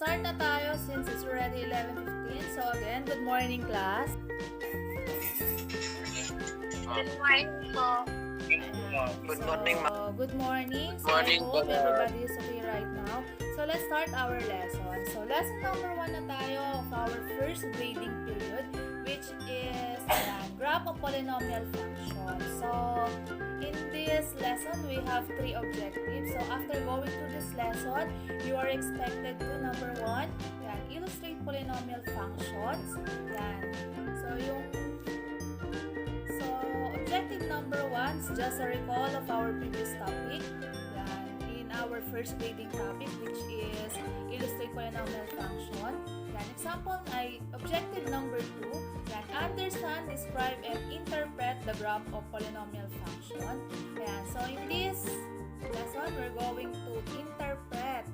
start na tayo since it's already 11:15. So again, good morning class. Good morning po. Good morning, ma'am. So, good morning. So Morning, I hope ma'am. everybody is okay right now. So let's start our lesson. So lesson number 1 na tayo of our first grading period, which is graph of polynomial function. So in this lesson, we have 3 objectives. So after going through this lesson, you are expected to number 1, illustrate polynomial functions. Objective number 1 is just a recall of our previous topic. In our first grading topic, which is illustrate polynomial function. Example ay objective number 2. Understand, describe, and interpret the graph of polynomial function. So in this lesson, we're going to interpret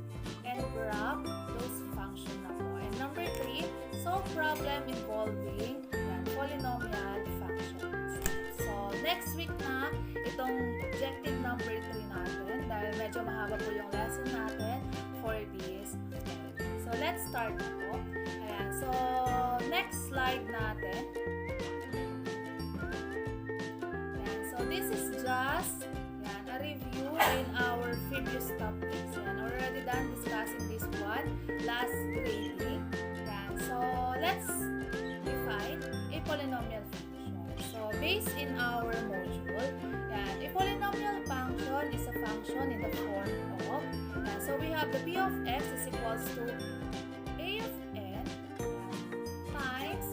and graph those functions na po. And number 3, solve problem involving polynomial functions. So next week na itong objective number 3 natin dahil medyo mahaba po yung lesson natin for this. So let's start na po. So next slide natin. So this is just a review in our previous topics. Already done discussing this one last grading. So let's define a polynomial function. So based in our module, a polynomial function is a function in the form of, so we have the p of x is equals to a of n times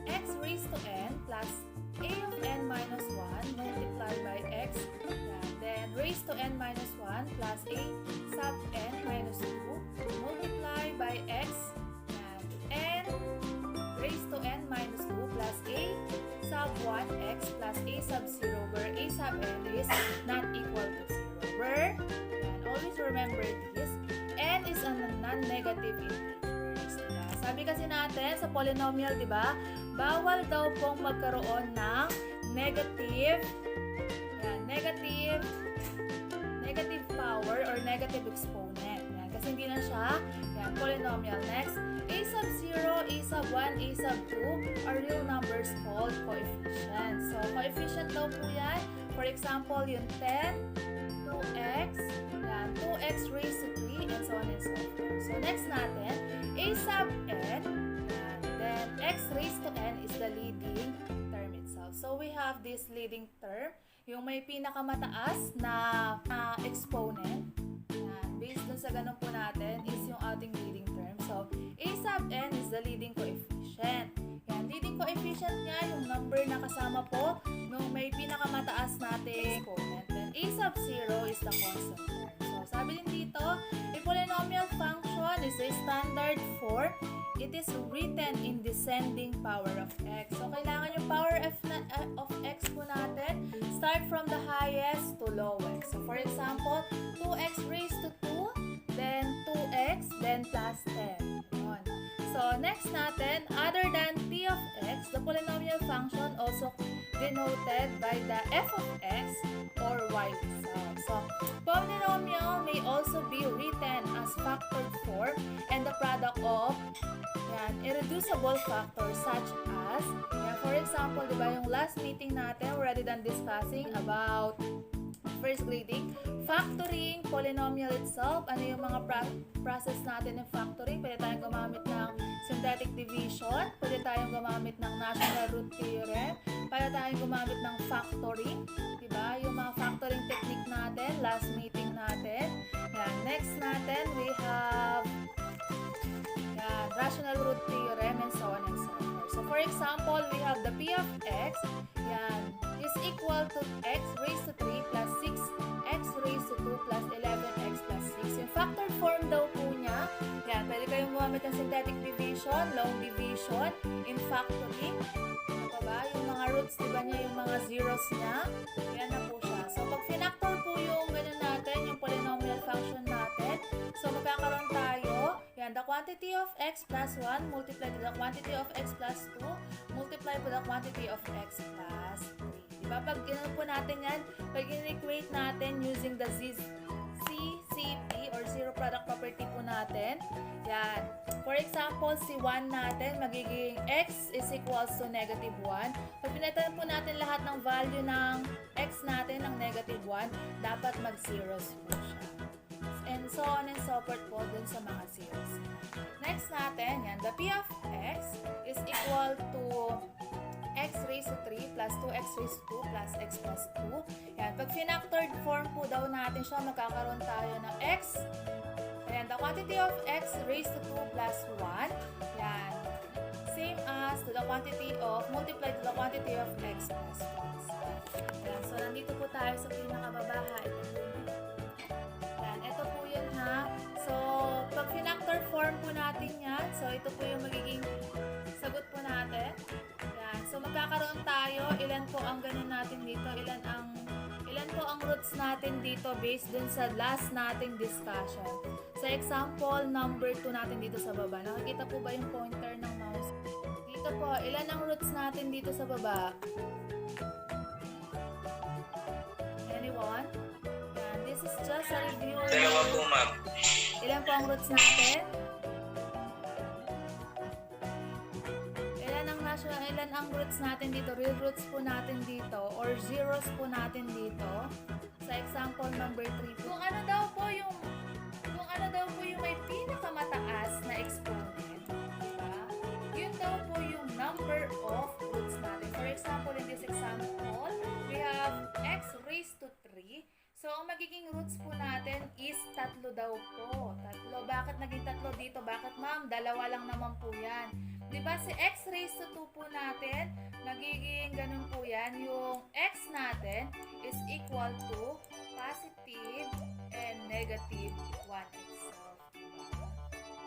x raised to n plus a of n minus 1 multiplied by x, then raised to n minus 1 plus a sub n minus 2 multiplied by x, and raised to n minus 2 plus a sub 1x plus a sub 0, where a sub n is not equal to 0. Where, always remember this, n is a non-negative integers. Sabi kasi natin sa polynomial, di ba, bawal daw pong magkaroon ng negative power or negative exponent. Kasi hindi na siya polynomial. Next, a sub 0, a sub 1, a sub 2 are real numbers called coefficients. So, coefficient daw po yan. For example, yung 10, 2x, 2x raised to 3, and so on and so forth. So, next natin, a sub n, then x raised to n is the leading term itself. So, we have this leading term, yung may pinakamataas na exponent. Based dun sa ganun po natin is yung ating leading term. So, a sub n is the leading coefficient. Leading coefficient nga yung number na kasama po nung may pinakamataas nating exponent. Then, a sub 0 is the constant term. So, sabi din dito, a polynomial function is a standard form. It is written in descending power of x. So, kailangan yung power of x po natin start from the highest to lowest. So, for example, 2x raised to 2, then 2x, then plus 10. Yun. So, next natin, other than p of x, the polynomial function also denoted by the f of x or y itself. So, polynomial may also be written as factored form and the product of irreducible factors such as, for example, diba yung last meeting natin, we're already done discussing about first grading, factoring, polynomial itself, ano yung mga process natin ng factoring. Pwede tayong gumamit ng synthetic division, pwede tayong gumamit ng natural root theorem, pwede tayong gumamit ng factoring, diba? Yung mga factoring technique natin, last meeting natin. Next natin, we have rational root theorem and so on and so forth. So for example, we have the p of x is equal to x raised to 3 plus 6x raised to 2 plus 11x plus 6. Yung factored form daw po niya, pwede kayong gumamit ng synthetic division, long division, in factoring. Ano ba? Yung mga roots, diba niya, yung mga zeros niya, yan na po siya. So pag finactor po yung ganun natin, yung polynomial function natin, so magkakaroon tayo, the quantity of x plus 1 multiplied with the quantity of x plus 2 multiplied with the quantity of x plus 3. Diba? Pag ganoon po natin yan, pag in-equate natin using the CCP or zero product property po natin. Yan. For example, si 1 natin, magiging x is equals to negative 1. Pag pinalitan po natin lahat ng value ng x natin ng negative 1, dapat mag-zeros po siya. And so on and so forth po dun sa mga zeros. Next natin, yan, the p of x is equal to x raised to 3 plus 2x raised to 2 plus x plus 2. Yan, pag finactored form po daw natin siya, magkakaroon tayo ng x. Ayan, the quantity of x raised to 2 plus 1. Yan, same as to the quantity of, multiplied to the quantity of x plus 1. Yan, so nandito po tayo sa pinakababaha. Yan, ito po yun ha. So, pag finactor form po natin yan, so ito po yung magiging sagot po natin. Yan, so magkakaroon tayo, ilan po ang ganun natin dito, ilan po ang roots natin dito based dun sa last nating discussion. Sa example, number 2 natin dito sa baba. Nakikita po ba yung pointer ng mouse? Dito po, ilan ang roots natin dito sa baba? Anyone? Yan, this is just a review. Dalawa po, ma'am. Ilan po ang roots natin? Ilan ang roots natin dito? Real roots po natin dito or zeros po natin dito. Sa example number 3. Kung ano daw po yung may pinakamataas na exponent, diba? Yun daw po yung number of roots natin. For example, in this example, we have x raised to 3. So, ang magiging roots po natin is 3 daw po. 3. Bakit naging 3 dito? Bakit ma'am? 2 lang naman po yan. Diba si x raised to 2 po natin, magiging ganun po yan. Yung x natin is equal to positive and negative 1x. So,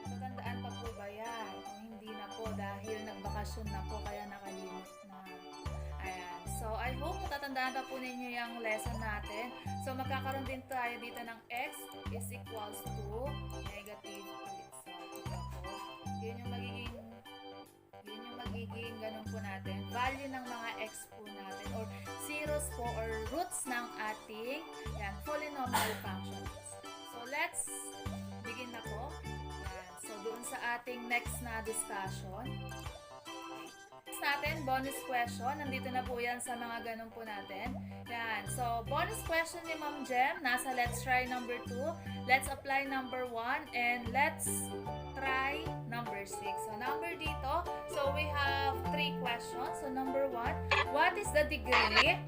tatandaan pa po ba yan? Kung hindi na po dahil nagbakasyon na po kaya nakalimot na. Ayan. So, I hope matatandaan pa po ninyo yung lesson natin. So, magkakaroon din tayo dito ng x is equals to negative 2 itself. Diba po? Yun yung magiging ganun po natin. Value ng mga x po natin or zeros po or roots ng ating yan, polynomial functions. So, let's begin na po. Yan. So, doon sa ating next na discussion. Natin, bonus question. Nandito na po yan sa mga ganun po natin. Yan. So, bonus question ni Ma'am Jem. Nasa let's try number 2. Let's apply number 1. And let's try number 6. So, number dito. So, we have 3 questions. So, number 1. What is the degree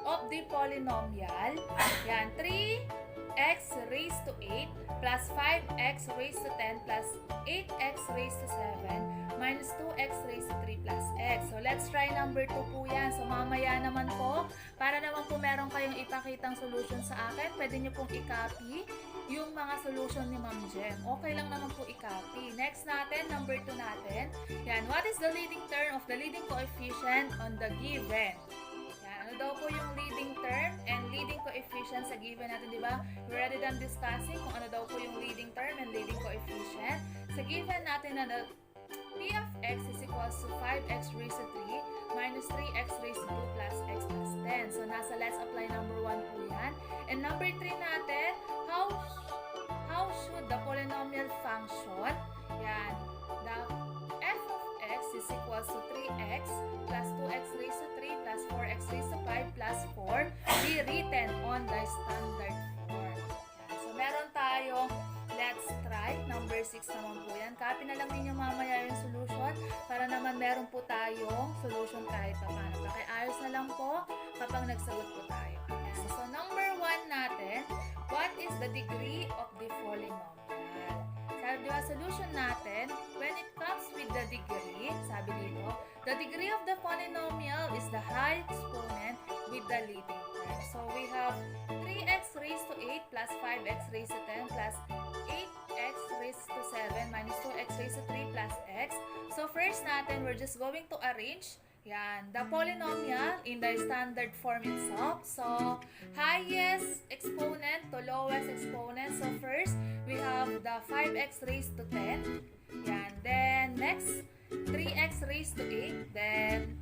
of the polynomial? Yan. 3x raised to 8 plus 5x raised to 10 plus 8x raised to 7 minus 2x raised to 3 plus x. So, let's try number 2 po yan. So, mamaya naman po, para naman po meron kayong ipakitang solution sa akin, pwede nyo pong i-copy yung mga solution ni Ma'am Jem. Okay lang naman po i-copy. Next natin, number 2 natin. Yan, what is the leading term of the leading coefficient on the given? Yan, ano daw po yung leading term and leading coefficient sa given natin, di ba? We already done discussing kung ano daw po yung leading term and leading coefficient. Sa given natin na p of x is equals to 5x raised to 3 minus 3x raised to 2 plus x plus 10. So, nasa let's apply number 1 po yan. And number 3 natin, how should the polynomial function, yan, the f of x is equals to 3x plus 2x raised to 3 plus 4x raised to 5 plus 4 be written on the standard form. Yan. So, meron tayong let's try. Number 6 naman po yan. Copy na lang ninyo mamaya yung solution para naman meron po tayong solution kahit pa paano. Pakiayos na lang po kapag nagsagot po tayo. Ayan. So, number 1 natin, what is the degree of the polynomial? Sabi diba, solution natin, when it comes with the degree, sabi dito, the degree of the polynomial is the high exponent with the leading term. So, we have 3x raised to 8 plus 5x raised to 10 plus 8x raised to 7 minus 2x raised to 3 plus x. So, first natin, we're just going to arrange yan, the polynomial in the standard form itself. So, highest exponent to lowest exponent. So, first, we have the 5x raised to 10. Yan. Then, next, 3x raised to 8. Then,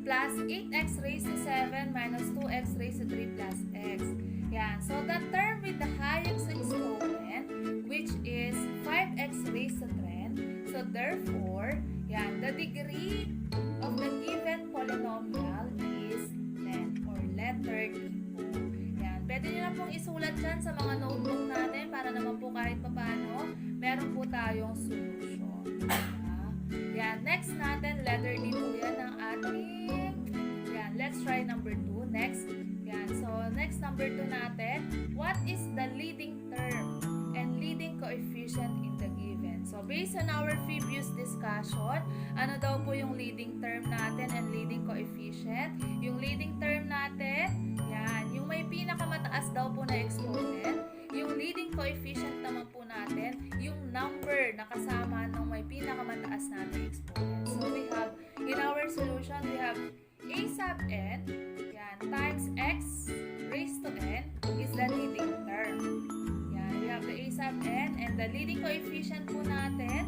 plus 8x raised to 7 minus 2x raised to 3 plus x. Yan. So, the term with the highest exponent, which is 5x raised to 10. So, therefore, yan, the degree of the given polynomial is 10 or letter D po. Yan. Pwede nyo na pong isulat dyan sa mga notebook natin para naman po kahit paano, meron po tayong solution. Yan. Next natin, letter D po yan ang ating. Yan. Let's try number 2. Next. Yan. So, next number 2 natin. What is the leading term and leading coefficient in the given? So, based on our previous discussion, ano daw po yung leading term natin and leading coefficient? Yung leading term natin, yan, yung may pinakamataas daw po na exponent. Yung leading coefficient naman po natin, yung number na kasama ng may pinakamataas natin exponent. So, we have, in our solution, we have a sub n, yan, times x raised to n is the leading term. Yan, we have the a sub n and the leading coefficient po natin,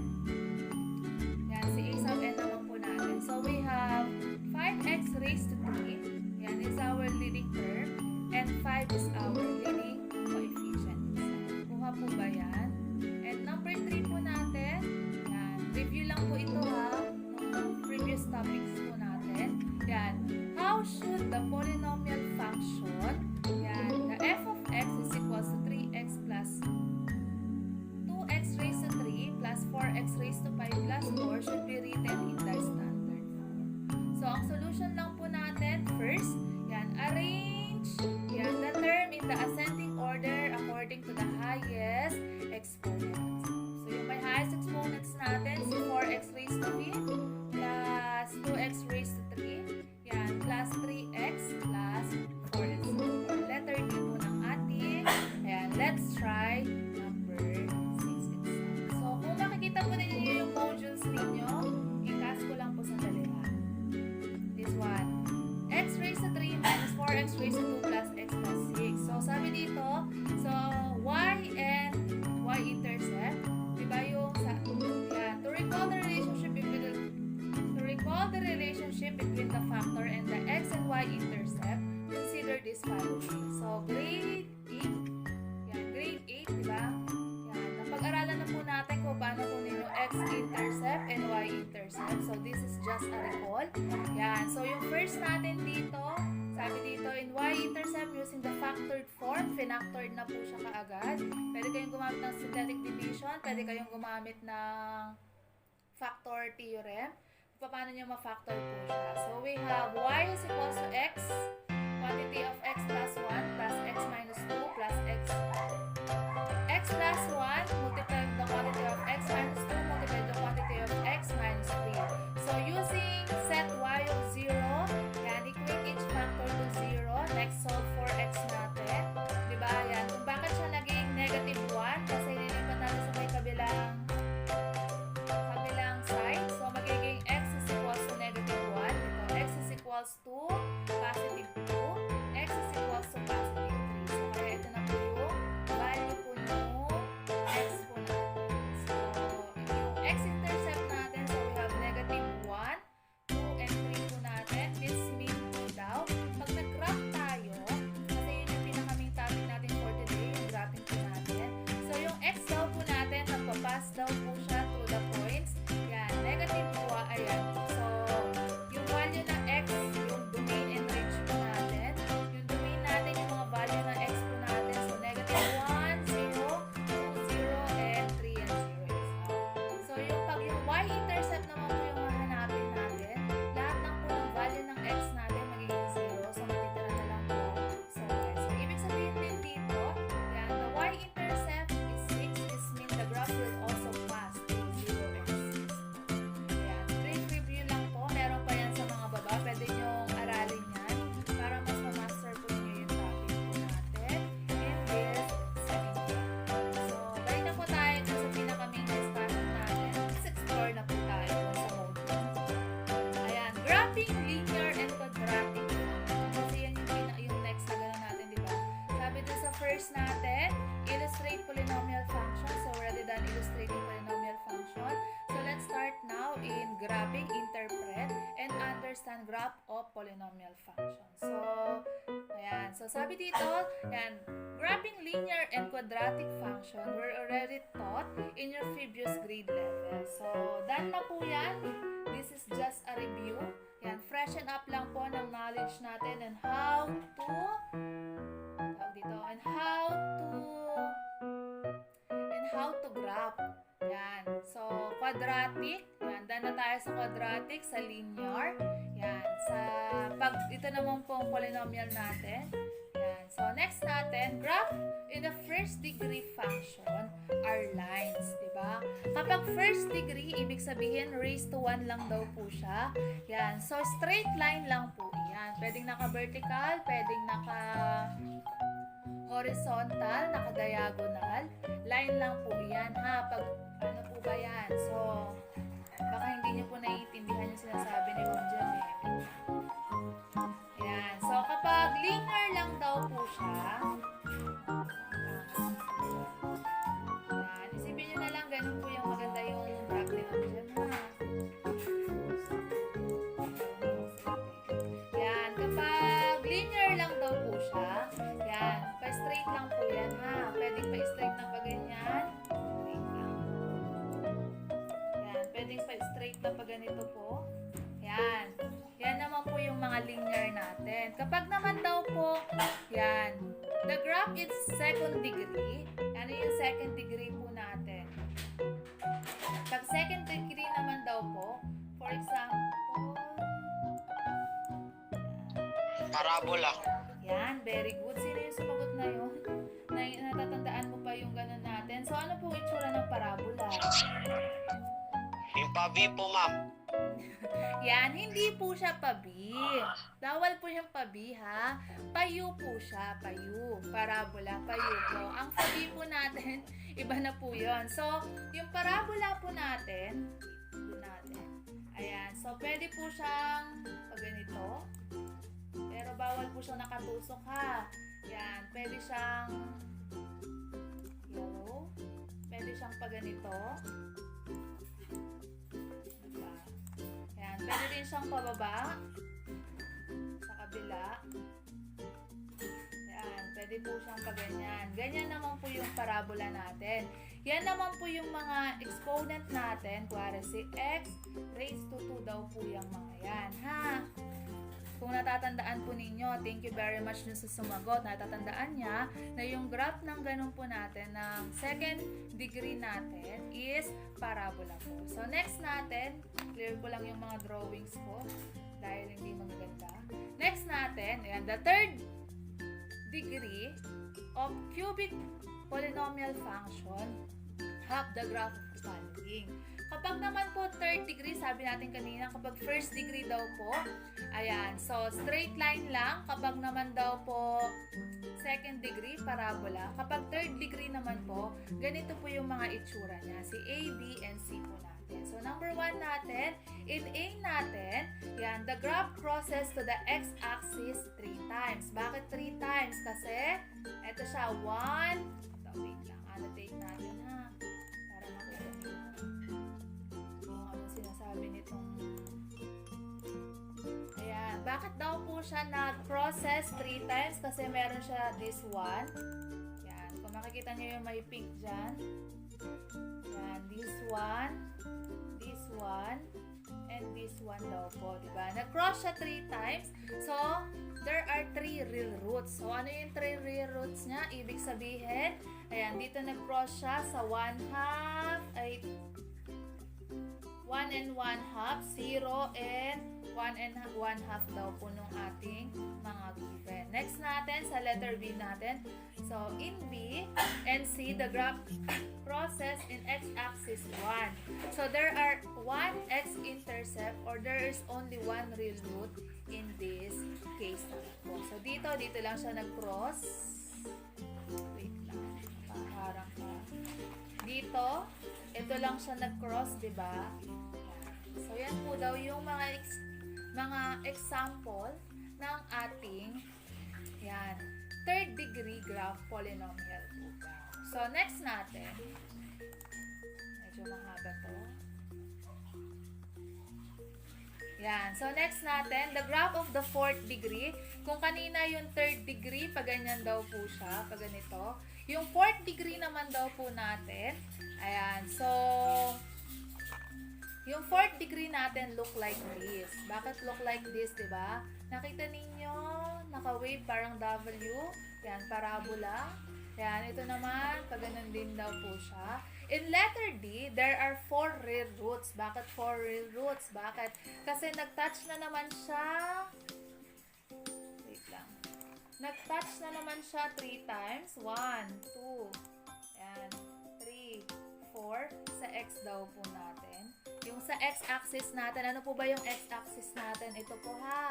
yan, si a sub n naman po natin. So, we have 5x raised to 3, yan is our leading term, and 5 is our leading coefficient. Kuha po ba yan? And number 3 po natin, yan, review lang po ito ha, ng previous topics po natin. Yan, how should the polynomial function, yan, the f of x is equals to 3x plus 2x raised to 3 plus 4x raised to 5 plus 4 should be written in the standard form. So, ang solution lang po natin, first, yan, arrange, yan, the term in the ascending order according to the highest exponents. So, yung may highest exponents natin, si 4x raised to b plus 2x raised to 3, yan, plus 3x plus 4x. So, letter D po ng ating. Ayan, let's try number 6 exam. So, kung makikita po ninyo yung modules ninyo, i-cast ko lang po sa dalihan. This one. X raised to 3 minus 4x raised to 2 plus x plus 6. So, sabi dito, so, y and y-intercept, diba yung, yan, to recall the relationship between the factor and the x and y-intercept, consider this following. So, grade 8, yan, grade 8, diba? Yan, napag-aralan na po natin kung paano kunin yung x-intercept and y-intercept. So, this is just a recall. Yan, so yung first natin dito, sabi dito, in y-intercept using the factored form, finactored na po siya kaagad. Pwede kayong gumamit ng synthetic division, pwede kayong gumamit ng factor theorem. Paano nyo ma-factor po siya? So, we have y is equals to x, quantity of x plus 1 plus x minus 2 plus x plus 1 multiplied the quantity of x minus 2 multiplied the quantity of x minus 3. So, using set y of 0, yan, equate each factor to 0. Next, solve for x natin. Diba? Yan. Kung bakit siya naging negative 1, kasi nilipat natin sa may kabilang side. So, magiging x is equals to negative 1. Ito, x is equals to positive 2. X is equals to positive 3. So, kaya ito na po yung value po ng x po natin. So, yung x-intercept natin, so we have negative 1, 2, and 3 po natin. This mean po daw. Pag nag-graph tayo, kasi yun yung pinaka-main topic natin for today, yung graphing po natin. So, yung x daw po natin, nagpapass daw po siya through the points. Yan, negative po, ayan. So, yung value ng x, yung domain and range po natin. Yung domain natin, yung mga value ng x po natin. So, negative 1, 0, 2, 0, and 3, and 0 is out. So, yung pag yung y-intercept naman po yung hahanapin natin, lahat ng po ng value ng x natin magiging 0. So, matitira na lang po. So, okay. So, ibig sabihin din dito, yan, the y-intercept is 6. This means the graph will also pass through 0 and 6. Ayan. Brief review lang po. Meron pa yan sa mga baba. Pwede nyong aralin yan para mas ma-master po ninyo yung topic po natin in this semester. So, balik na po tayo dun sa pinaka-main discussion natin. Let's explore na po tayo sa module. Ayan. Graphing linear and quadratic function. Kasi yan yung next na gano'n natin, di ba? Sabi dun sa first natin, illustrate polynomial function. So, rather than illustrating polynomial function, so let's start now in graphing, interpret, and understand graph of polynomial function. So, ayan. Yan. So, sabi dito, yan, graphing linear and quadratic function were already taught in your previous grade level. So, done na po yan. This is just a review. Yan, freshen up lang po ng knowledge natin and how to, tawag dito, and how to graph. Yan. So, quadratic. Yan. Done na tayo sa quadratic, sa linear. Yan. Ito naman po ang polynomial natin. Yan. So, next natin, graph in the first degree function are lines. Diba? Kapag first degree, ibig sabihin, raised to 1 lang daw po siya. Yan. So, straight line lang po yan. Pwedeng naka-vertical, pwedeng naka-horizontal, naka-diagonal. Line lang po yan, ha? Pag, ano po ba yan? So, baka hindi niyo po naiintindihan yung sinasabi ni Ma'am Jem, eh. Ayan. So, kapag linear lang daw po siya, ayan. Isipin nyo na lang, ganun po yung maganda yung graph ni Ma'am Jem, ha? Ayan. Kapag linear lang daw po siya, ayan. Pa-straight lang po yan, ha? Pwedeng pa-straight na pa ganyan. Straight lang. Ayan. Pwedeng pa-straight na pa ganito po. Ayan. Yan naman po yung mga linear natin. Kapag naman daw po, yan, the graph is second degree. Ano yung second degree po natin? Pag second degree naman daw po, for example, Parabola. yan, very good. Sino yung sumagot na yun? Natatandaan mo pa yung ganun natin. So, ano po itsura ng parabola? Yung pavi po, ma'am. Yan, hindi po siya pabi. Bawal po yung pabi, ha? Payu po siya, payu. Parabola, payu po. Ang pabi po natin, iba na po yun. So, yung parabola po natin, ayan. So, pwede po siyang pag ganito. Pero bawal po siyang nakatusok, ha? Yan, pwede siyang yellow. Pwede siyang pag ganito. Ayan, pwede din siyang pababa sa kabila. Ayan, pwede po siyang paganyan. Ganyan naman po yung parabola natin. Yan naman po yung mga exponent natin. Kuwari si x raised to 2 daw po yung mga yan, ha? Kung natatandaan po ninyo, thank you very much dun sa sumagot. Natatandaan niya na yung graph ng ganun po natin, ng second degree natin, is parabola po. So, next natin, clear ko lang yung mga drawings ko dahil hindi magaganda. Next natin, ayan, the third degree of cubic polynomial function have the graph of following. Kapag naman po third degree, sabi natin kanina, kapag first degree daw po, ayan, so straight line lang. Kapag naman daw po second degree, parabola. Kapag third degree naman po, ganito po yung mga itsura niya. Si A, B, and C po natin. So number 1 natin, in A natin, yan, the graph crosses to the x-axis 3 times. Bakit 3 times? Kasi, eto siya, 1, wait lang, annotate natin, ha? Para makita niyo yung anong sinasabi nitong, ayan, bakit daw po siya nag-process 3 times? Kasi meron siya this one. Yan, kung makikita niyo yung may pink dyan. Yan, this one, and this one daw po, diba? Nag-cross siya 3 times. So, there are 3 real roots. So, ano yung 3 real roots niya? Ibig sabihin, ayan, dito nag-cross siya sa 1/2, ay 1 and 1/2, 0 and 1 and 1/2 daw po nung ating mga given. Next natin, sa letter B natin. So, in B and C, the graph crosses in x-axis 1. So, there are 1 x-intercept or there is only 1 real root in this case naman po. So, dito lang siya nag-cross. Wait lang, paharang ka. Dito, ito lang siya nag-cross, diba? So, yan po daw yung mga example ng ating yan, third degree graph polynomial po. So, next natin, medyo mahaba to. Yan. So, next natin, the graph of the fourth degree. Kung kanina yung third degree, pag ganyan daw po siya, pag ganito. Yung fourth degree naman daw po natin. Ayan. So, yung fourth degree natin look like this. Bakit look like this, diba? Nakita ninyo, naka-wave parang W. Yan, parabola. Yan, ito naman, pag ganun din daw po siya. In letter D, there are 4 real roots. Bakit 4 real roots? Bakit? Kasi nag-touch na naman siya. Wait lang. Nag-touch na naman siya 3 times. 1, 2, and 3, 4. Sa X daw po natin. Yung sa X-axis natin, ano po ba yung X-axis natin? Ito po ha.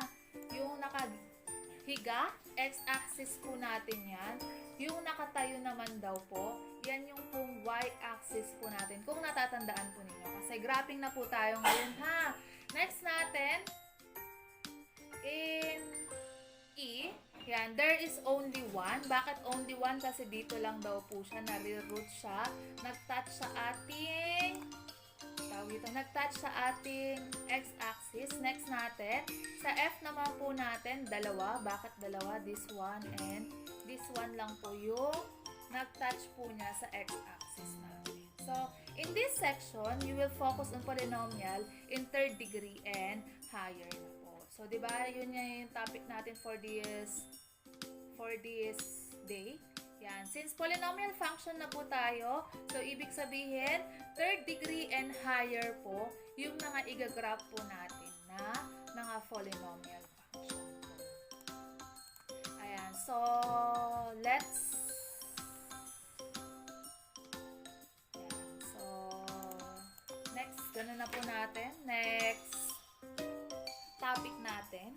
Yung nakahiga, X-axis po natin yan. Yung nakatayo naman daw po, yan yung pong Y-axis po natin. Kung natatandaan po ninyo. Kasi graphing na po tayo ngayon ha. Next natin, in E, yan, there is only 1. Bakit only 1? Kasi dito lang daw po siya, na-reroot siya. Nag-touch sa ating nag-touch sa ating X-axis. Next natin, sa F naman po natin, dalawa. Bakit dalawa? This one and this one lang po yung nag-touch po niya sa X-axis natin. So, in this section, you will focus on polynomial in third degree and higher na po. So, di ba, yun yung topic natin for this day. Yan. Since polynomial function na po tayo, so ibig sabihin, third degree and higher po, yung mga igagraph po natin na mga polynomial function po. Ayan. So, let's ayan. So, next, ganun na po natin. Next topic natin.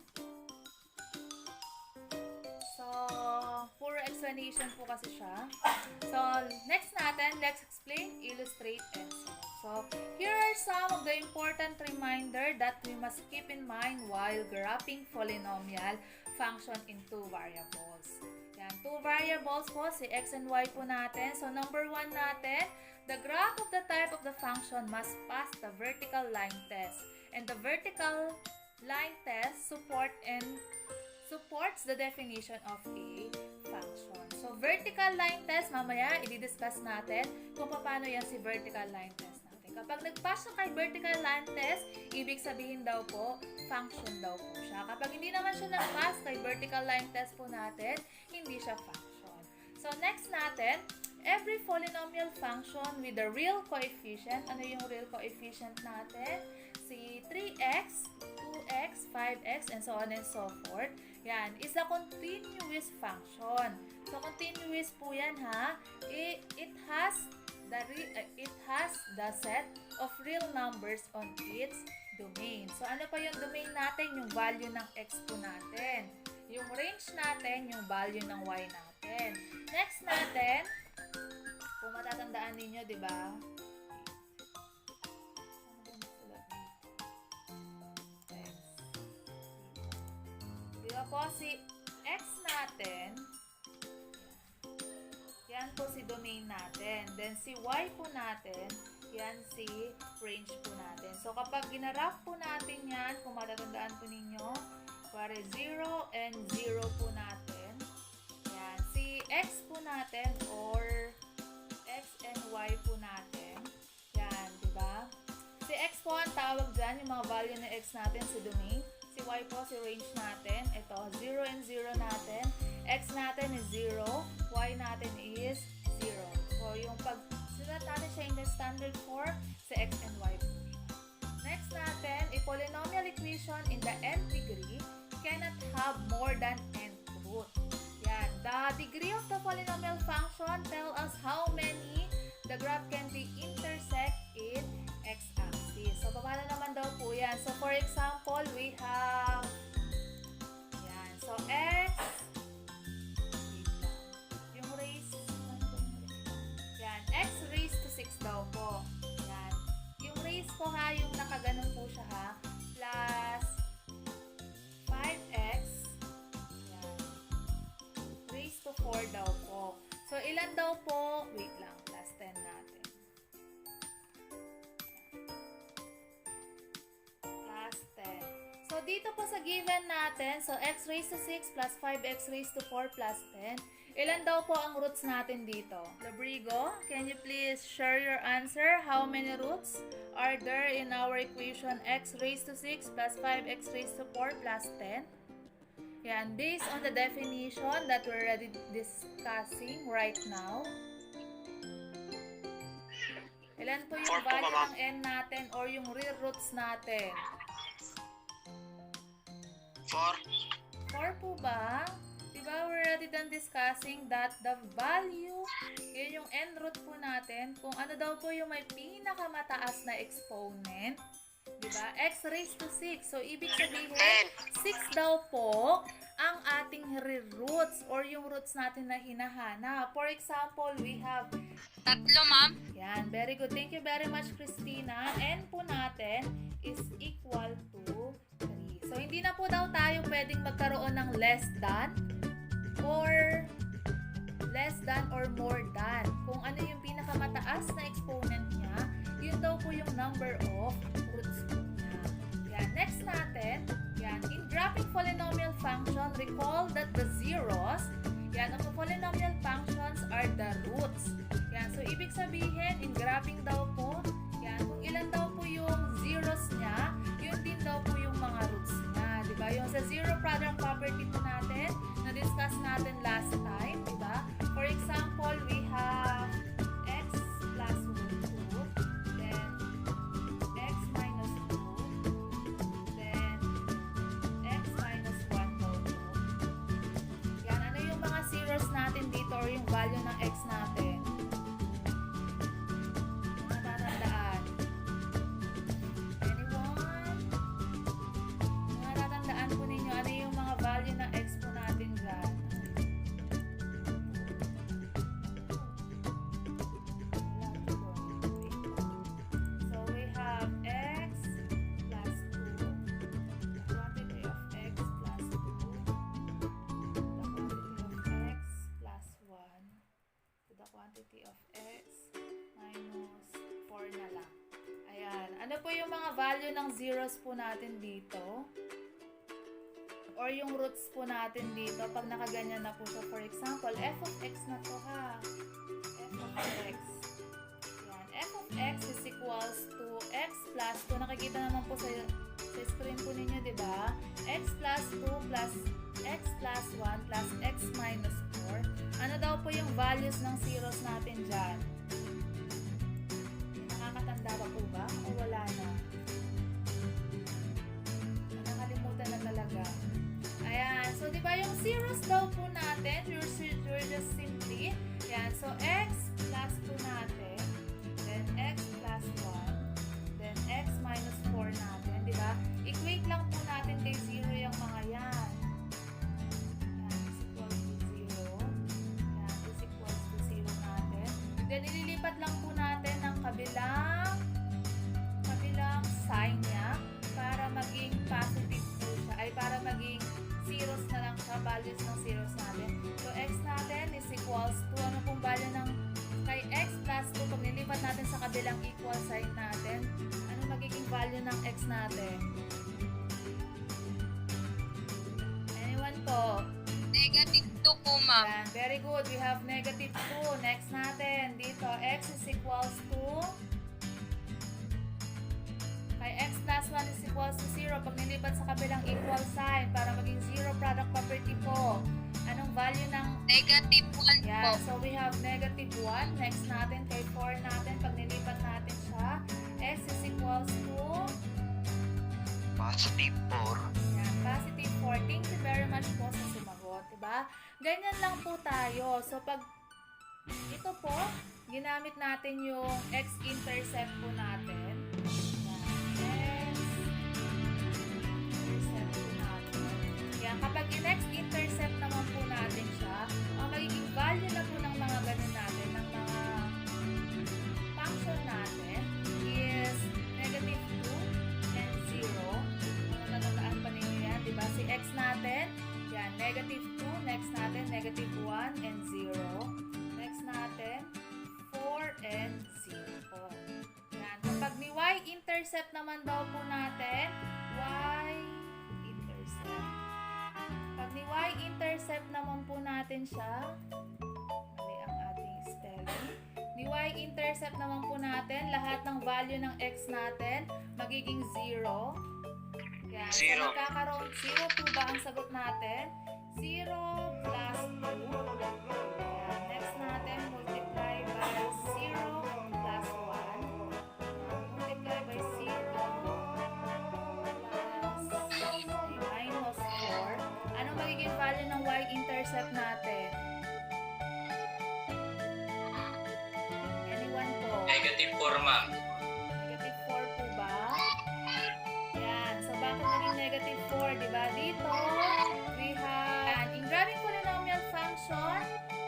So, puro explanation po kasi siya. So, next natin, let's explain, illustrate, and solve. So, here are some of the important reminder that we must keep in mind while graphing polynomial function in 2 variables. Yan, 2 variables po, si x and y po natin. So, number 1 natin, the graph of the type of the function must pass the vertical line test. And the vertical line test supports the definition of a function. So, vertical line test, mamaya, i-discuss natin kung paano yan si vertical line test natin. Kapag nag-pass siya kay vertical line test, ibig sabihin daw po, function daw po siya. Kapag hindi naman siya nag-pass kay vertical line test po natin, hindi siya function. So, next natin, every polynomial function with a real coefficient. Ano yung real coefficient natin? Si 3x, 2x, 5x, and so on and so forth. Yan, is a continuous function. So, continuous po yan ha. It has the set of real numbers on its domain. So, ano pa yung domain natin? Yung value ng x po natin. Yung range natin, yung value ng y natin. Next natin, kung matatandaan ninyo, di ba? Di ba po, si x natin, yan po si domain natin. Then, si y po natin, yan si range po natin. So, kapag ginarap po natin yan, kung matatandaan po ninyo, pare 0 and 0 po natin. Yan, si x po natin or x and y po natin. Yan, di ba? Si x po ang tawag dyan, yung mga value ng x natin si domain. Si y po, si range natin. Ito, 0 and 0 natin. X natin is 0. Y natin is 0. So, yung pag-sulat natin siya in the standard form, si x and y po siya. Next natin, a polynomial equation in the nth degree cannot have more than nth root. Yan. The degree of the polynomial function tell us how many the graph can be intersect in x-axis. So, paano naman daw po yan? So, for example, we have yan. So, x yung raised yan. X raised to 6 daw po. Yan. Yung raised po ha, yung nakaganon po siya ha, plus 5x yan. Raised to 4 daw po. So, ilan daw po? Wait lang, plus 10 natin. Plus 10. dito po sa given natin, so x raised to 6 plus 5x raised to 4 plus 10, ilan daw po ang roots natin dito? Labrigo, can you please share your answer? How many roots are there in our equation x raised to 6 plus 5x raised to 4 plus 10? Yan, based on the definition that we're already discussing right now, ilan po yung 4 po, value ma'am. ng n natin or yung real roots natin? 4. 4 po ba? Diba we're already done discussing that the value, yun yung n root po natin, kung ano daw po yung may pinakamataas na exponent, diba? X raised to 6. So, ibig sabihin, 6 daw po ang ating real roots or yung roots natin na hinahanap. For example, we have 3, ma'am. yan, very good. Thank you very much, Christina. N po natin is equal to 3. So, hindi na po daw tayo pwedeng magkaroon ng less than or more than. Kung ano yung pinakamataas na exponent niya, yun daw po yung number of roots po niya. Yan, next natin, yan, in graphing polynomial function, recall that the zeros, yan, ang polynomial functions are the roots. Yan, so ibig sabihin, in graphing daw po, yan, kung ilan daw po yung zeros niya, yun din daw po yung mga roots niya. Diba? Yung sa zero product property po natin, na-discuss natin last time, diba? For example, we have x plus 2, then x minus 2, then x minus 1 daw po. Yan, ano yung mga zeros natin dito or yung value ng x natin? Natatandaan? Anyone? Natatandaan po ninyo ano yung mga value ng x po natin dyan? So we have x plus 2, the quantity of x plus 2, the quantity of x plus 1, to the quantity of x minus 4 na lang. Ayan. Ano po yung mga value ng zeros po natin dito? Or yung roots po natin dito pag nakaganyan na po siya. For example, f of x na to ha. f of x. Yan. f of x is equals to x plus 2. Nakikita naman po sa screen po ninyo, di ba? X plus 2 plus x plus 1 plus x minus 4. Ano daw po yung values ng zeros natin dyan? Nakakatanda pa po ba? O wala na? Nakalimutan na talaga. Ayan. So, di ba yung zeros daw po natin, we're just simply, yan. So, x plus 2 natin, then x plus 1, then x minus 4 natin, di ba? Equate lang po natin kay 0 yung mga yan. Yan, is equal to 0. Yan, is equal to 0 natin. Then, ililipat lang po natin ng kabilang sign niya para maging positive po siya, ay para maging zeros na lang siya, values ng zeros natin. So, x natin is equals to, ano pong value ng kay x plus 2, pag nilipat natin sa kabilang equal sign natin, ano magiging value ng x natin? Anyone po? Negative 2 po, ma'am. Yan, very good. We have negative 2. Next natin, dito, x is equals to, kay x plus 1 is equals to 0. Pag nilipat sa kabilang equal sign, para maging 0 product property po, anong value ng Negative 1 yan? po. So, we have negative 1. Next natin, kay 4 natin, pag nilipat natin siya, x is equals to, Positive 4. yan, positive 4. Thank you very much po sa sumagot, diba? Ganyan lang po tayo. So, pag ito po, ginamit natin yung x-intercept po natin. Yan, x-intercept po natin. Yan, kapag in-x-intercept naman po natin siya, ang magiging value na po ng mga ganun natin, ng mga function natin is negative 2 and 0. Natatandaan pa ninyo yan, diba? Si x natin, yan, negative 2. Next natin, negative 1 and 0. Next natin, 4 and 0 po. Yan. Kapag ni y-intercept naman daw po natin, y Pag ni y-intercept naman po natin siya, mali ang ating spelling. Ni y-intercept naman po natin, lahat ng value ng x natin magiging 0. Yan. Zero. So, magkakaroon 0 po ba ang sagot natin? 0 plus 2. Yan. Next natin, multiply by 0 plus 1. Multiply by 0 plus minus 4. Anong magiging value ng y-intercept natin? Anyone po? Negative 4, ma'am. Negative 4 po ba? Yan. So, bakit naging negative 4? Diba? Dito, we have in graphing polynomial function,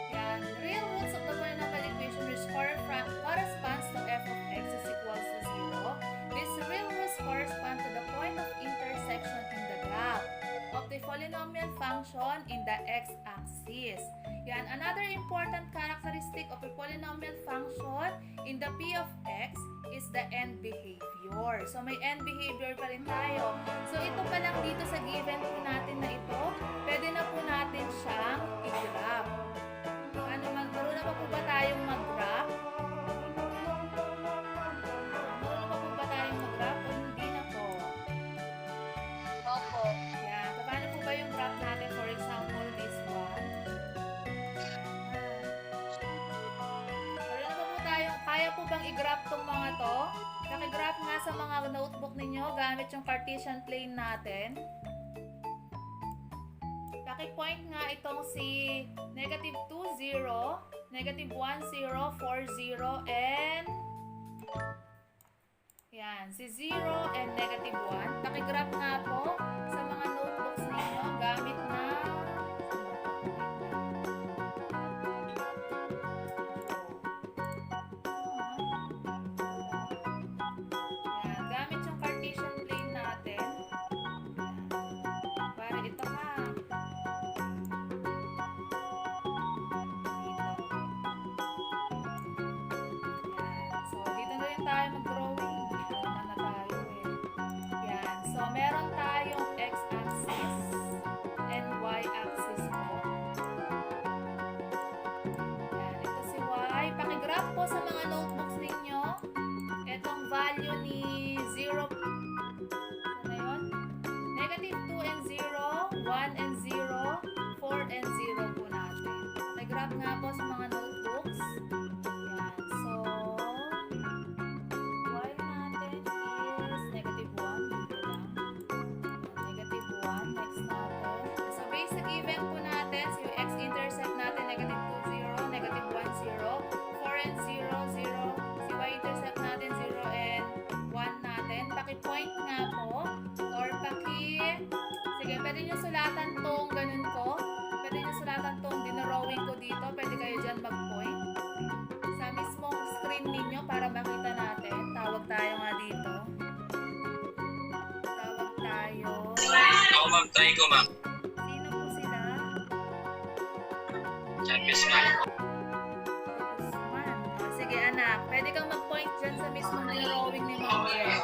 yan, real roots of the polynomial equation which corresponds to f of x is equals to 0. These real roots correspond to the point of intersection in the graph of the polynomial function in the x-axis. Yan, another important characteristic of a polynomial function in the p of x is the end behavior. So, may end behavior pa rin tayo. So, ito pa lang dito sa given po natin na ito, pwede na po natin siyang i-graph. Marunong pa po ba tayong mag-graph? Marunong pa po ba tayong mag-graph o hindi na po? Opo. Yan. Paano po ba yung graph natin? For example, this one. Marunong pa po tayong, kaya po bang i-graph tong mga to? Naki-graph nga sa mga notebook ninyo gamit yung Cartesian plane natin. Paki-point nga itong si negative 2, 0, negative 1, 0, 4, 0, and yan, si 0 and negative 1. Paki-graph nga po sa mga notebooks ninyo gamit na gamit yung Cartesian plane natin. Para ito ha. So, dito na rin tayo mag-drawing. Dito naman na tayo eh. Yan. So, meron tayong x-axis and y-axis po. Yan. Ito si y. Pakigraph po sa mga notebooks ninyo. Itong value ni 0. Ano yun? Negative 2 and 0, 1 and 0, 4 and 0 po natin. Nag-graph nga po sa mga notebooks. Yan. So, y natin is negative 1. Dito lang. Negative 1. Next natin. So, basic given po natin, so yung x-intercept natin, negative 2, 0, negative 1, 0, 4 and 0, 0. Si y-intercept natin, 0 and 1 natin. Paki-point nga po. Or sige, pwede nyo sulatan tong ganun ko. Pwede nyo sulatan tong dinrawing ko dito. Pwede kayo dyan mag-point. Sa mismong screen ninyo para makita natin. Tawag tayo nga dito. Tawag tayo. Ako, ma'am. Try ko, ma'am. Sino po sila? Champions, ma'am. Usman. Sige anak, pwede kang mag-point dyan sa mismong drawing ni Ma'am Jen.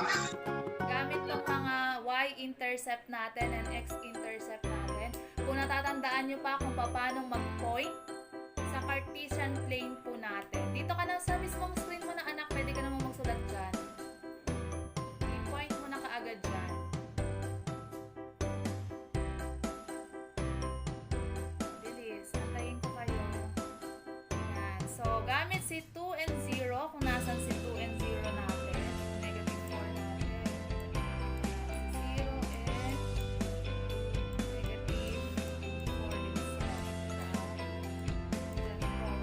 Gamit yung mga y-intercept natin and x-intercept natin. Kung natatandaan nyo pa kung paano mag-point sa Cartesian plane po natin. Dito ka na sa mismong screen mo na anak, pwede ka naman magsulat dyan. I-point mo na kaagad dyan. Bilis, antayin ko kayo. Yan. So, gamit si 2 and 0, kung nasan si 2 and 0 natin. Negative 4 natin. 0 and negative 4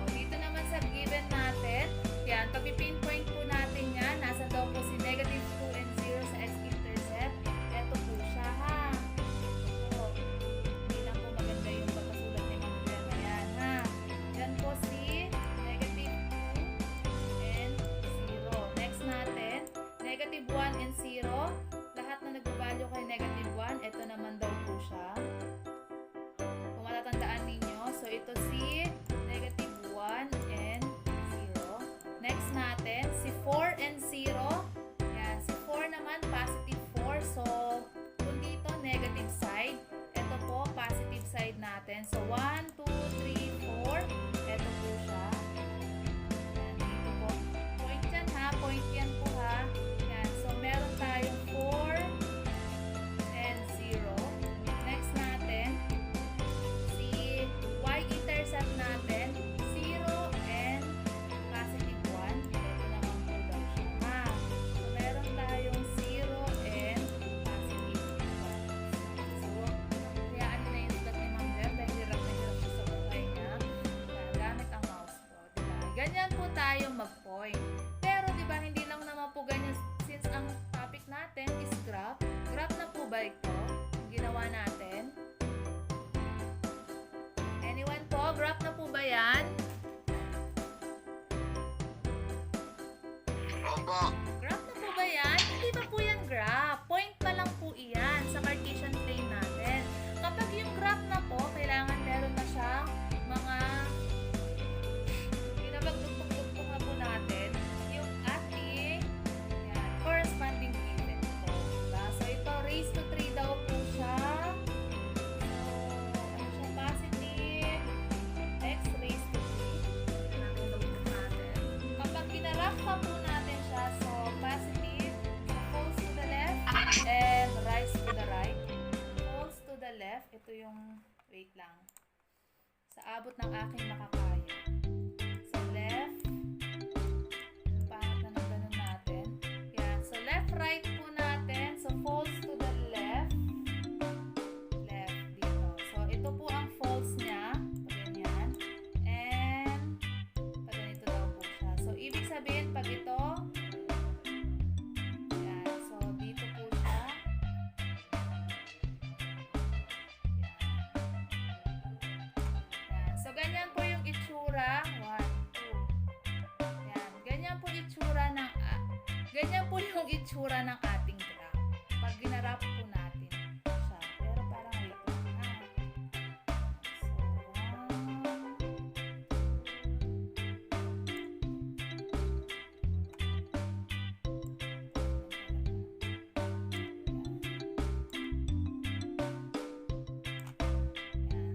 dito naman sa given natin, yan, pag pinpoint po natin yan, nasa daw po si negative 2 and 0 sa x-intercept. Eto po siya ha. Ito po. Hindi lang po maganda yung pagkasulat ni Ma'am Jen. Ayan ha. Yan po si negative 2 and 0. ba ito? Ginawa natin? Anyone po? Graph na po ba yan? Opo. Graph na po ba yan? Hindi pa po yan graph. Point pa lang po iyan sa Cartesian plane natin. Kapag yung graph na po, kailangan meron na siyang mga pinapagdugtog-dugtog na po natin yung ating yan, corresponding given po. Diba? So, ito raised to 3 daw po siya. So, ano siya? Positive x raised to 3. Kapag ginarap pa po natin siya, so positive, so falls to the left, and rise to the right. Falls to the left, ito yung, wait lang, sa abot ng aking makakaya. So left, paangat na ng ganun natin. Yan, so left, right po natin, so falls to the left, left dito. So ito po ang falls niya, ganyan, and pag ganito daw po siya. So ibig sabihin, pag ito, yan, so dito po siya. Yan. So ganyan po yung itsura. 1, 2. Yan. Ganyan po yung itsura ng ating graph. Pag ginarap po natin siya. Pero parang wait lang ha.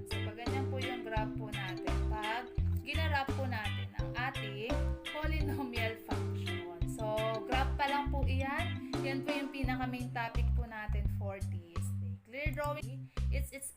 So, pag ganyan po yung graph po natin, pag ginarap po natin ang ating polynomial function. So, graph pa lang po iyan. Yan po yung pinaka-main topic po natin for this day. Clear drawing, it is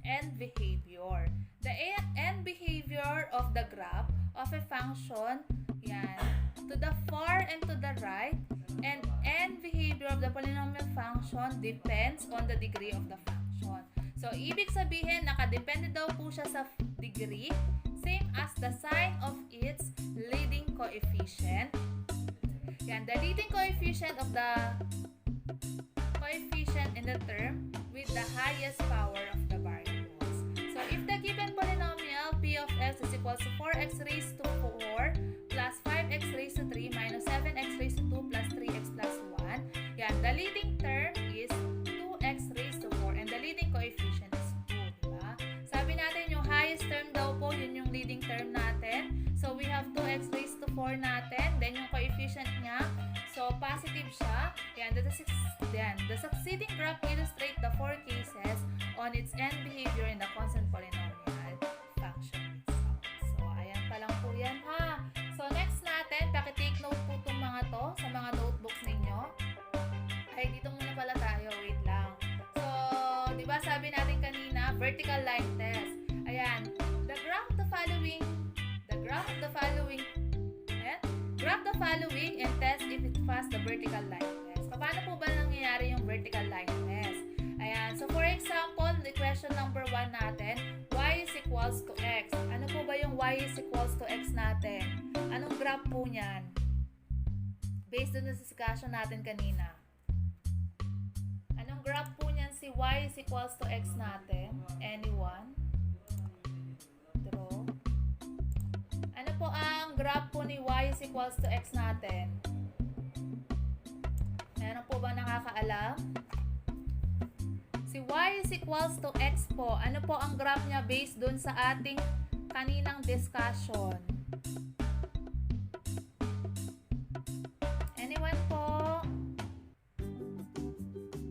end behavior. The end behavior of the graph of a function, yan, to the far and to the right, and end behavior of the polynomial function depends on the degree of the function. So, ibig sabihin, nakadepende daw po siya sa degree, same as the sign of its leading coefficient. Yan, the leading coefficient of the coefficient in the term with the highest power of the variables. So, if the given polynomial p of x is equals to 4x raised to 4 plus 5x raised to 3 minus 7x raised to 2 plus 3x plus 1, yan, the leading term is 2x raised to 4 and the leading coefficient is 2, diba? Sabi natin yung highest term daw po, yun yung leading term natin. So, we have 2x raised to 4 natin. Then, yung coefficient niya, so, positive siya. Yan, the succeeding graph illustrate the 4 cases on its end behavior in the constant polynomial function itself. So, ayan pa lang po yan, ha? So, next natin, pakitake note po itong mga to sa mga notebooks ninyo. Ay, dito muna pala tayo. Wait lang. So, di ba sabi natin kanina, vertical line test. Ayan, graph the following, ayan, graph the following and test if it passes the vertical line test. Paano po ba nangyayari yung vertical line test? Ayan, so for example, the question number 1 natin, y is equals to x. Ano po ba yung y is equals to x natin? Anong graph po niyan? Based on the discussion natin kanina. Anong graph po niyan si y is equals to x natin? Anyone? Draw. Ano po ang graph po ni y is equals to x natin? Meron po ba nakakaalam? Si y is equals to x po. Ano po ang graph niya based dun sa ating kaninang discussion? Anyone po?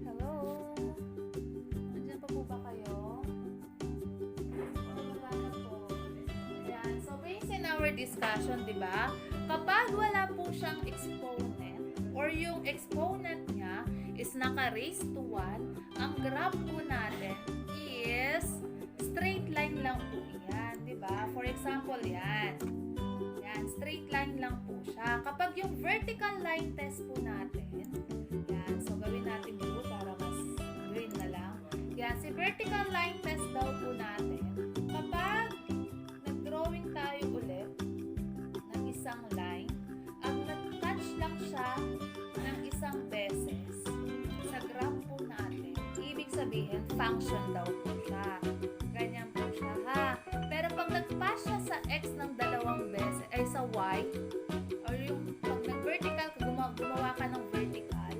Hello? Nandiyan pa po ba kayo? Wala na po. Ayan. So, based in our discussion, di ba? Kapag wala po siyang exponent or yung exponent niya is naka-raise to 1, ang graph po natin is straight line lang po yan, di ba? For example, yan. Yan, straight line lang po siya. Kapag yung vertical line test po natin, yan, so gawin natin blue para mas green na lang. Yan, si vertical line test daw po natin, kapag nag-drawing tayo ulit ng isang line, ang nag-touch lang siya ng isang beses sa graph sabihin, function daw po siya. Ganyan po siya, ha? Pero pag nag-pass siya sa x ng dalawang beses, ay sa y, or yung pag nag-vertical ka, gumawa ka ng vertical,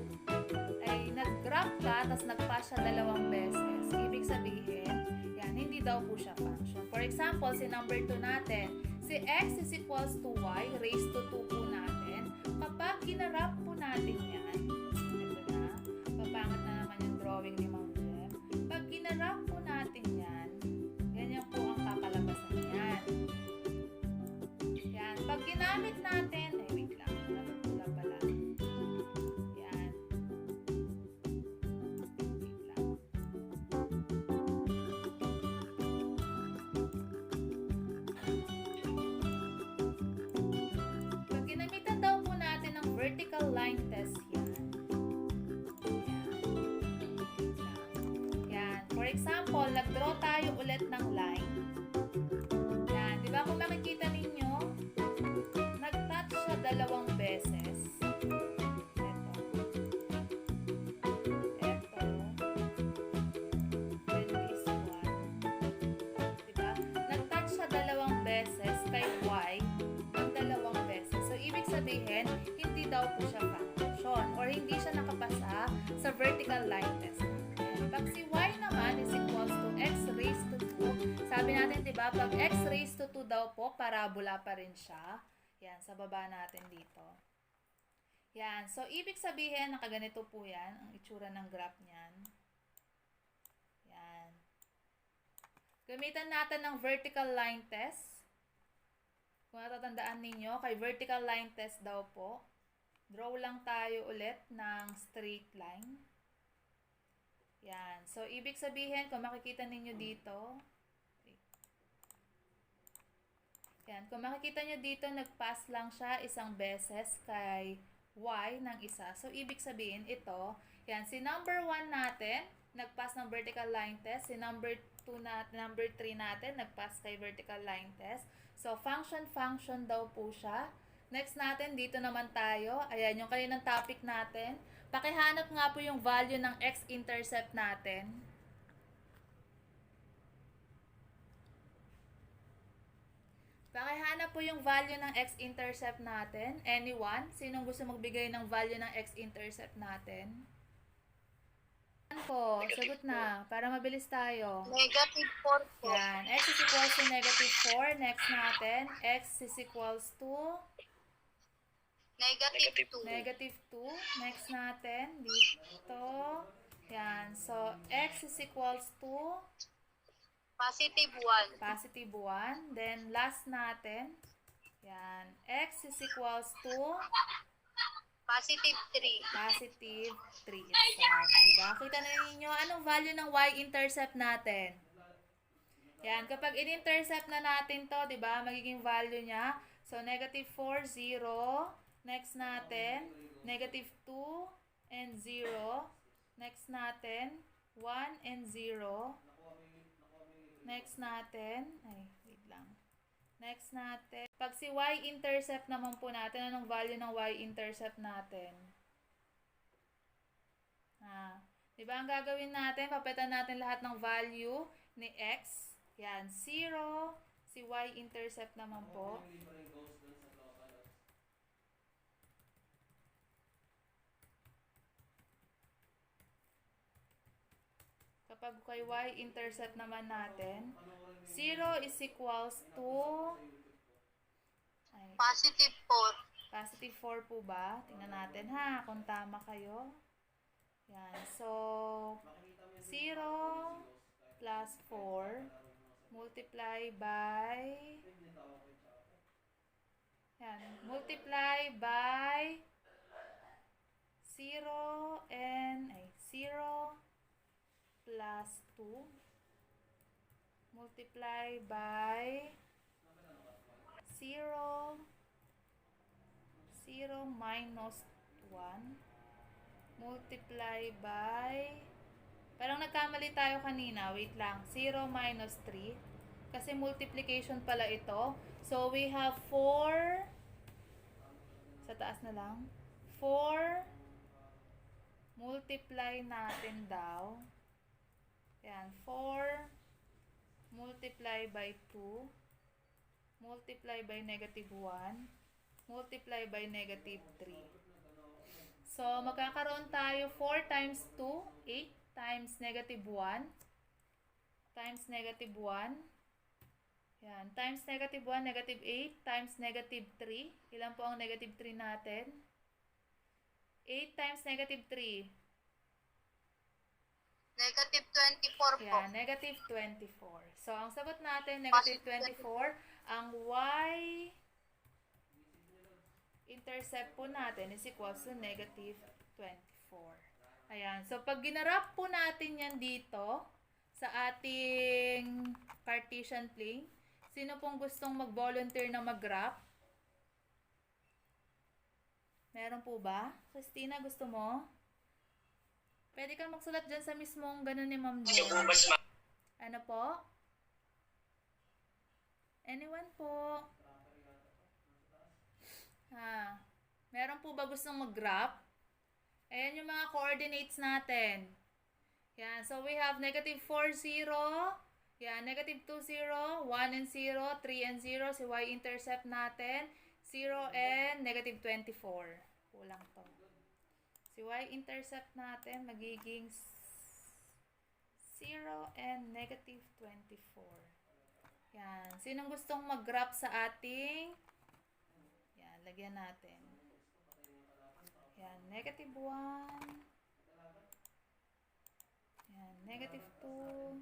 ay nag-graph ka, tapos nag-pass siya dalawang beses, ibig sabihin, yan, hindi daw po siya function. For example, si number 2 natin, si x is equals to y raised to 2 po natin. Kapag ginarap po natin yan, ito na, papangit na naman yung drawing ni Ma'am Jem. Pag ginarap po natin yan, ganyan po ang kakalabasan yan. Yan, pag ginamit natin, ay wait lang, napapula pala. Yan. Wait lang. Pag ginamitan daw po natin ng vertical line test yan. Yan. For example, nag-draw tayo ulit ng line. Yan. Di ba kung makikita ninyo, nag-touch siya dalawang beses. Ito. Ito. Then this one. Diba? Nag-touch siya dalawang beses kay y ng dalawang beses. So, ibig sabihin, hindi daw po siya function or hindi siya nakapasa sa vertical line test. Pag si y naman is equals to x raised to 2, sabi natin, diba, pag x raised to 2 daw po, parabola pa rin siya. Yan, sa baba natin dito. Yan, so ibig sabihin, nakaganito po yan, ang itsura ng graph niyan. Yan. Gamitan natin ng vertical line test. Kung natatandaan ninyo, kay vertical line test daw po, draw lang tayo ulit ng straight line. Yan. So, ibig sabihin, kung makikita ninyo dito, yan, kung makikita nyo dito, nag-pass lang siya isang beses kay y ng isa. So, ibig sabihin, ito, yan, si number 1 natin, nag-pass ng vertical line test. Si number 2 natin, number 3 natin, nag-pass kay vertical line test. So, function daw po siya. Next natin, dito naman tayo. Ayan, yung kaninang topic natin. Pakihanap nga po yung value ng x-intercept natin. Pakihanap po yung value ng x-intercept natin. Anyone? Sinong gusto magbigay ng value ng x-intercept natin? Ano po? Sagot na. Para mabilis tayo. Negative 4 po. Yan. X is equals to negative 4. Next natin. X is equals to Negative 2. negative 2. Next natin. Dito. Yan. So, x is equals to Positive 1. positive 1. Then, last natin. Yan. X is equals to Positive 3. positive 3 itself. Diba? Kita na ninyo, anong value ng y-intercept natin? Yan, kapag in-intercept na natin to, diba, magiging value niya. So, negative 4, 0. Next natin, negative 2 and 0. Next natin, 1 and 0. Next natin, ay, wait lang. Next natin, pag si y-intercept naman po natin, anong value ng y-intercept natin? Diba ang gagawin natin? Papetan natin lahat ng value ni x. Yan, 0. Si y-intercept naman po. Kapag kay y-intercept naman natin, 0 is equals to Positive 4. positive 4 po ba? Tingnan natin ha, kung tama kayo. Yan. So, 0 plus 4 multiply by yan, multiply by 0 and 0 plus 2 multiply by 0 minus 1 multiply by, parang nagkamali tayo kanina, wait lang, 0 minus 3 kasi multiplication pala ito. So we have 4 sa taas na lang, 4 multiply natin daw Yan, 4 multiply by 2 multiply by negative 1 multiply by negative 3. So, magkakaroon tayo 4 times 2, 8 times negative 1 times negative 1. Yan, times negative 1, negative 8 times negative 3. Ilan po ang negative 3 natin? 8 times negative 3. Negative 24 po. Yan, negative 24. So, ang sagot natin, negative 24. Ang y intercept po natin is equals to negative 24. Ayan. So, pag ginarap po natin yan dito sa ating Cartesian plane, sino pong gustong mag-volunteer na mag-graph? Meron po ba? Christina, gusto mo? Pwede kang magsulat dyan sa mismong ganun ni Ma'am Yung Jen. ubas, ma'am. Ano po? Anyone po? Meron po ba gustong mag-graph? Ayan yung mga coordinates natin. Yan. So, we have negative 4, 0. Yan. Negative 2, 0. 1 and 0. 3 and 0. Si y-intercept natin. 0 and negative 24. Kulang to. Si y-intercept natin magiging 0 and negative 24. Yan. Sinong gustong mag-graph sa ating? Yan. Lagyan natin. Yan. Negative 1. Yan. Negative 2.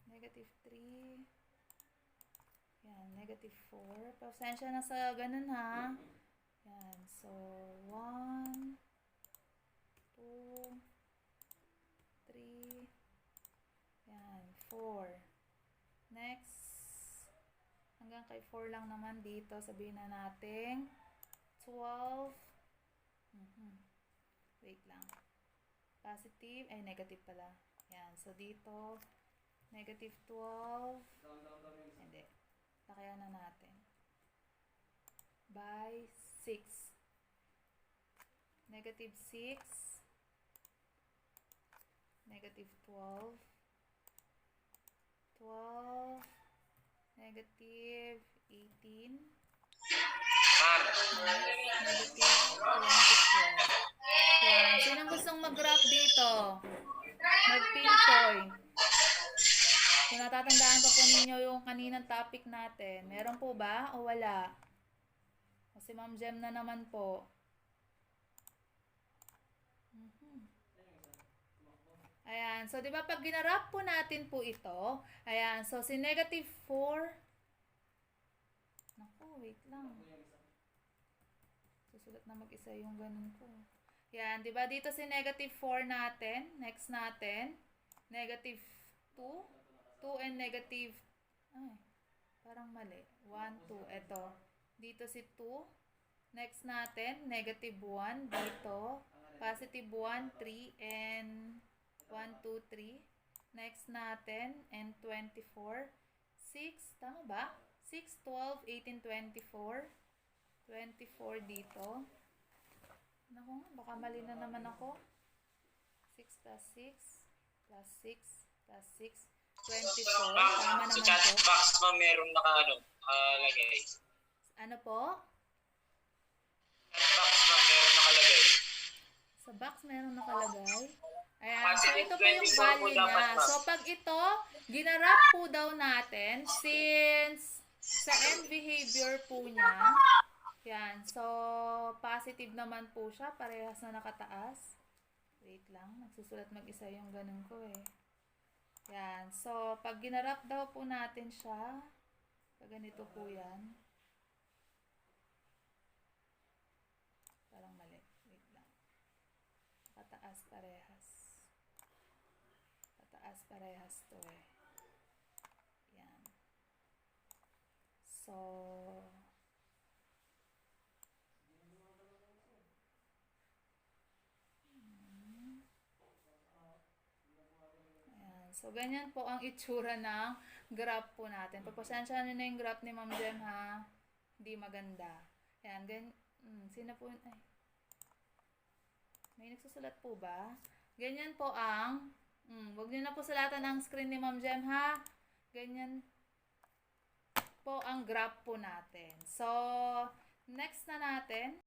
Negative 3. Yan. Negative 4. Pasensya na sa ganun ha. Yan. So, 1, 2, 3, yan, 4. Next, hanggang kay 4 lang naman dito, sabihin na natin, 12, wait lang, positive, ay negative pala, yan, so dito, negative 12, hindi, lakayan na natin, by 6, negative 6, negative 12, 12, negative 18, Ma'am. negative 24. Yan. Sinong gustong mag-graph dito? Mag-pinpoint. Kung natatandaan pa po ninyo yung kaninang topic natin, meron po ba o wala? O si Ma'am Jem na naman po. Ayan. So, di ba pag ginarap po natin po ito, ayan. So, si negative 4. Naku, wait lang. Susulat na mag-isa yung ganun ko. Ayan. Di ba dito si negative 4 natin. Next natin. Negative 2. 2 and negative. Ay, parang mali. 1, 2. Ito. Dito si 2. Next natin. Negative 1. Dito. Positive 1, 3, and 1, 2, 3. Next natin, and 24. 6, tama ba? 6, 12, 18, 24. 24 dito. Naku nga, baka mali na naman ako. 6 plus 6, plus 6, plus 6, 24. Ma'am, Tama sa naman chat po. box, ma'am, meron nakalagay. Ano po? Chat box, ma'am, meron nakalagay. Sa box meron nakalagay. Ayan. So, Positive ito po yung 24 po value dapat, niya. ma'am. So, pag ito, ginarap po daw natin since sa end behavior po niya. Yan. So, positive naman po siya. Parehas na nakataas. Wait lang. Nagsusulat mag-isa yung ganun ko eh. Yan. So, pag ginarap daw po natin siya, pag ganito po yan. Parang mali. Wait lang. Nakataas parehas. Pataas parehas to eh. Yan. So, ayan. So, ganyan po ang itsura ng graph po natin. Pagpasensya nyo na yung graph ni Ma'am Jem ha. Hindi maganda. Ayan. Sino po? Ay. May nagsusulat po ba? Ganyan po ang Huwag niyo na po salatan ang screen ni Ma'am Jem, ha? Ganyan po ang graph po natin. So, next na natin.